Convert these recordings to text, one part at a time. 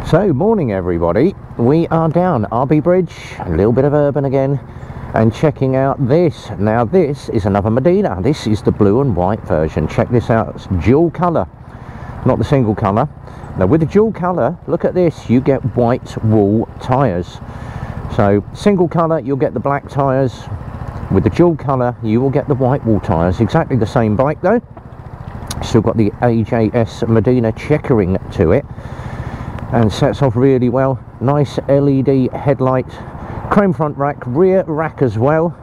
So, morning everybody. We are down RB Bridge, a little bit of urban again, and checking out this. Now this is another Modena. This is the blue and white version. Check this out. It's dual colour, not the single colour. Now with the dual colour, look at this, you get white wool tyres. So single colour, you'll get the black tyres. With the dual colour, you will get the white wool tyres. Exactly the same bike though. Still got the AJS Modena checkering to it, and sets off really well. Nice LED headlight, chrome front rack, rear rack as well.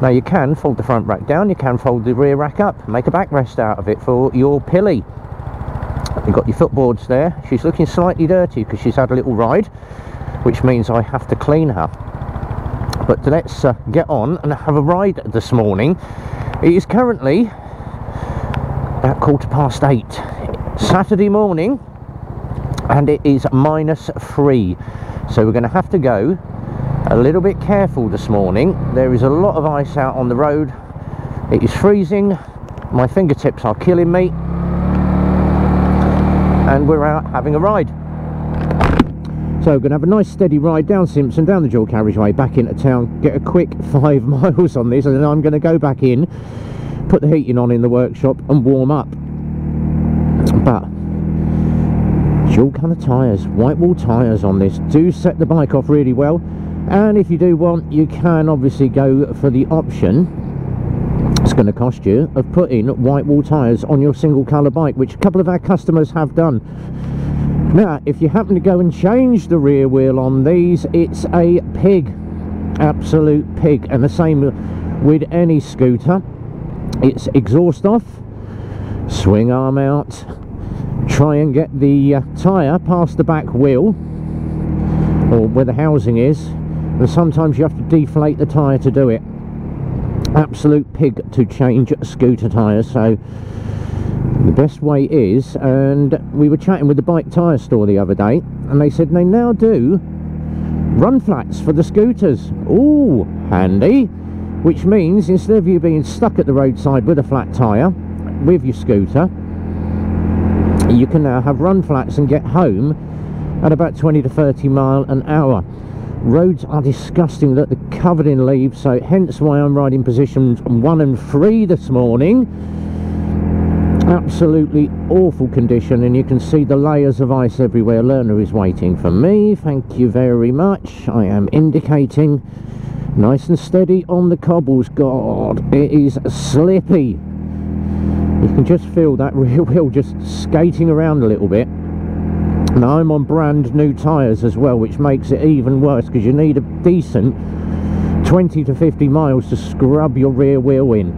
Now you can fold the front rack down, you can fold the rear rack up, make a backrest out of it for your pilly. You've got your footboards there. She's looking slightly dirty because she's had a little ride, which means I have to clean her. But let's get on and have a ride this morning. It is currently about 8:15 Saturday morning, and it is -3, so we're going to have to go a little bit careful this morning. There is a lot of ice out on the road. It is freezing, my fingertips are killing me, and we're out having a ride. So we're going to have a nice steady ride down Simpson, down the dual carriageway, back into town, get a quick 5 miles on this, and then I'm going to go back in, put the heating on in the workshop and warm up. But dual colour tyres, white wool tyres on this do set the bike off really well. And if you do want, you can obviously go for the option, it's going to cost you, of putting white wool tyres on your single colour bike, which a couple of our customers have done. Now if you happen to go and change the rear wheel on these, it's a pig, absolute pig. And the same with any scooter. It's exhaust off, swing arm out, try and get the tyre past the back wheel, or where the housing is, and sometimes you have to deflate the tyre to do it. Absolute pig to change scooter tyres. So the best way is, and we were chatting with the bike tyre store the other day, and they said they now do run flats for the scooters. Ooh, handy. Which means instead of you being stuck at the roadside with a flat tyre with your scooter, you can now have run flats and get home at about 20 to 30 mile an hour. Roads are disgusting, look, they're covered in leaves, so hence why I'm riding positions 1 and 3 this morning. Absolutely awful condition, and you can see the layers of ice everywhere. Learner is waiting for me, thank you very much. I am indicating. Nice and steady on the cobbles. God, it is slippy. You can just feel that rear wheel just skating around a little bit. Now I'm on brand new tyres as well, which makes it even worse, because you need a decent 20 to 50 miles to scrub your rear wheel in.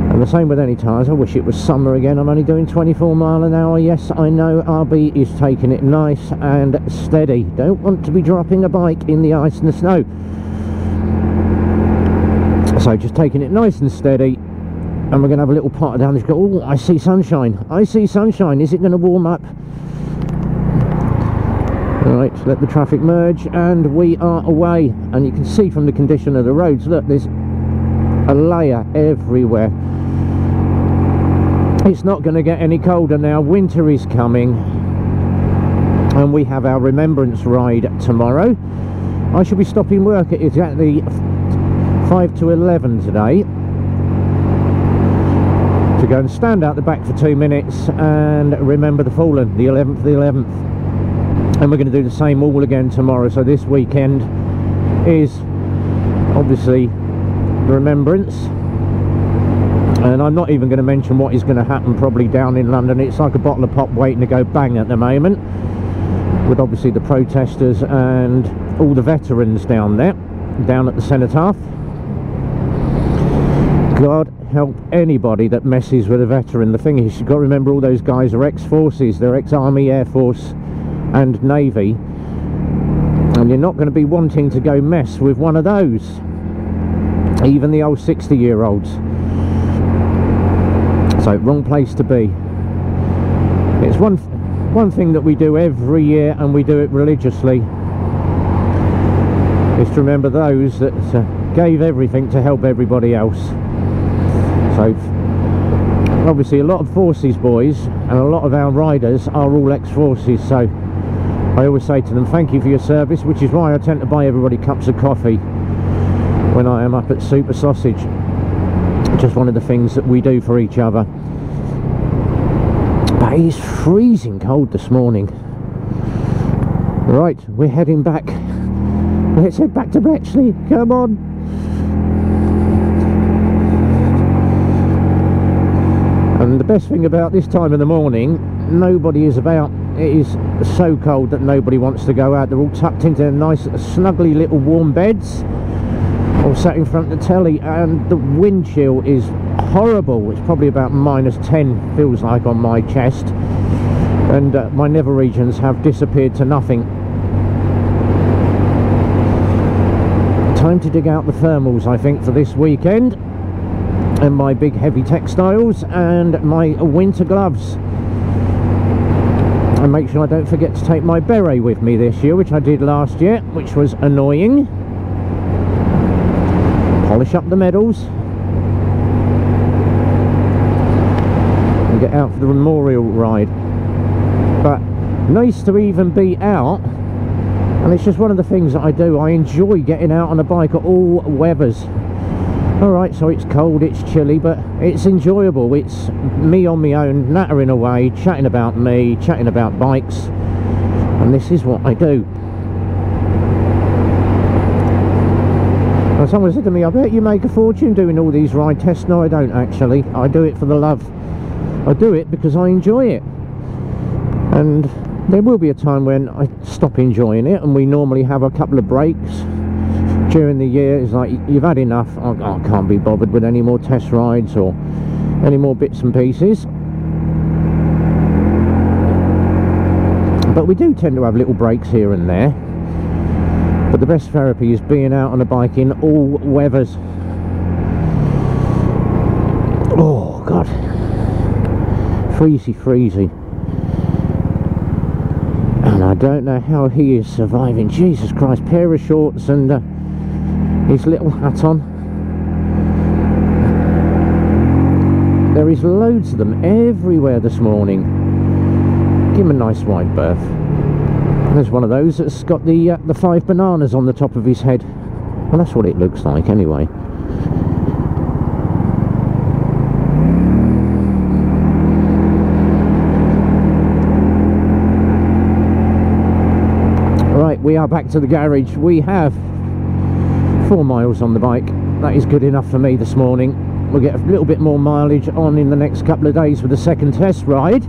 And the same with any tyres. I wish it was summer again. I'm only doing 24 mile an hour. Yes, I know, RB is taking it nice and steady. Don't want to be dropping a bike in the ice and the snow. So just taking it nice and steady, and we're going to have a little potter down this. Oh, I see sunshine, I see sunshine. Is it going to warm up? Right, let the traffic merge, and we are away. And you can see from the condition of the roads, look, there's a layer everywhere. It's not going to get any colder now. Winter is coming, and we have our remembrance ride tomorrow. I shall be stopping work at exactly 5 to 11 today to go and stand out the back for 2 minutes and remember the fallen, the 11th, the 11th. And we're going to do the same all again tomorrow. So this weekend is obviously remembrance, and I'm not even going to mention what is going to happen probably down in London. It's like a bottle of pop waiting to go bang at the moment, with obviously the protesters and all the veterans down there, down at the cenotaph. God help anybody that messes with a veteran. The thing is, you've got to remember, all those guys are ex-forces. They're ex-Army, Air Force and Navy, and you're not going to be wanting to go mess with one of those, even the old 60-year-olds. So wrong place to be. It's one thing that we do every year, and we do it religiously, is to remember those that gave everything to help everybody else. So obviously a lot of forces boys and a lot of our riders are all ex-forces, so I always say to them, thank you for your service, which is why I tend to buy everybody cups of coffee when I am up at Super Sausage. Just one of the things that we do for each other. But it's freezing cold this morning. Right, we're heading back. Let's head back to Bletchley. Come on. And the best thing about this time of the morning, nobody is about. It is so cold that nobody wants to go out. They're all tucked into their nice snuggly little warm beds, or sat in front of the telly, and the wind chill is horrible. It's probably about -10, feels like, on my chest, and my nether regions have disappeared to nothing. Time to dig out the thermals, I think, for this weekend, and my big heavy textiles and my winter gloves, and make sure I don't forget to take my beret with me this year, which I did last year, which was annoying. Polish up the medals and get out for the memorial ride. But nice to even be out, and it's just one of the things that I do. I enjoy getting out on a bike at all weathers. Alright, so it's cold, it's chilly, but it's enjoyable. It's me on my own, nattering away, chatting about me, chatting about bikes, and this is what I do. And someone said to me, I bet you make a fortune doing all these ride tests. No, I don't actually. I do it for the love. I do it because I enjoy it. And there will be a time when I stop enjoying it, and we normally have a couple of breaks during the year. It's like, you've had enough. I can't be bothered with any more test rides or any more bits and pieces. But we do tend to have little breaks here and there. But the best therapy is being out on a bike in all weathers. Oh God, freezy. And I don't know how he is surviving. Jesus Christ, pair of shorts and his little hat on. There is loads of them everywhere this morning. Give him a nice wide berth. There's one of those that's got the 5 bananas on the top of his head. Well, that's what it looks like anyway. Right, we are back to the garage. We have 4 miles on the bike. That is good enough for me this morning. We'll get a little bit more mileage on in the next couple of days with the second test ride.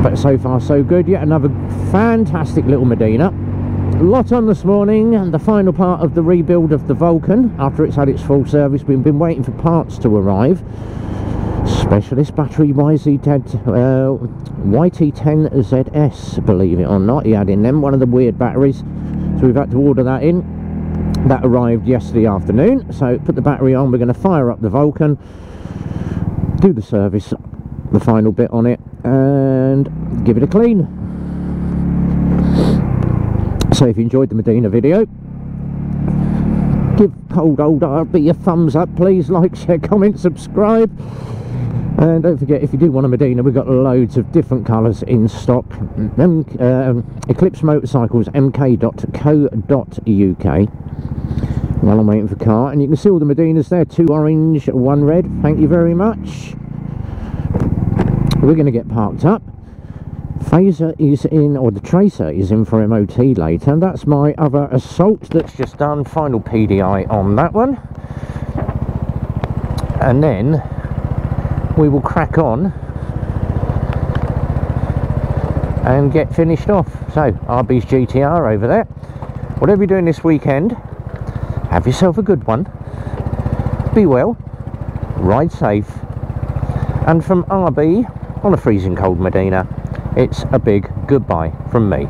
But so far so good. Yet another fantastic little Modena. A lot on this morning, and the final part of the rebuild of the Vulcan after it's had its full service. We've been waiting for parts to arrive. Specialist battery YT10ZS, believe it or not, he had in them, one of the weird batteries, so we've had to order that in. That arrived yesterday afternoon, so put the battery on. We're going to fire up the Vulcan, do the service, the final bit on it, and give it a clean. So if you enjoyed the Modena video, give old RB a thumbs up, please. Like, share, comment, subscribe, and don't forget, if you do want a Modena, we've got loads of different colours in stock. Eclipse Motorcycles, mk.co.uk. while I'm waiting for car, and you can see all the Modenas there, 2 orange, 1 red. Thank you very much. We're going to get parked up. Phaser is in, or the Tracer is in for MOT later, and that's my other Assault that's just done. Final PDI on that one, and then we will crack on and get finished off. So RB's GTR over there. Whatever you're doing this weekend, have yourself a good one. Be well, ride safe, and from RB on a freezing cold Modena, it's a big goodbye from me.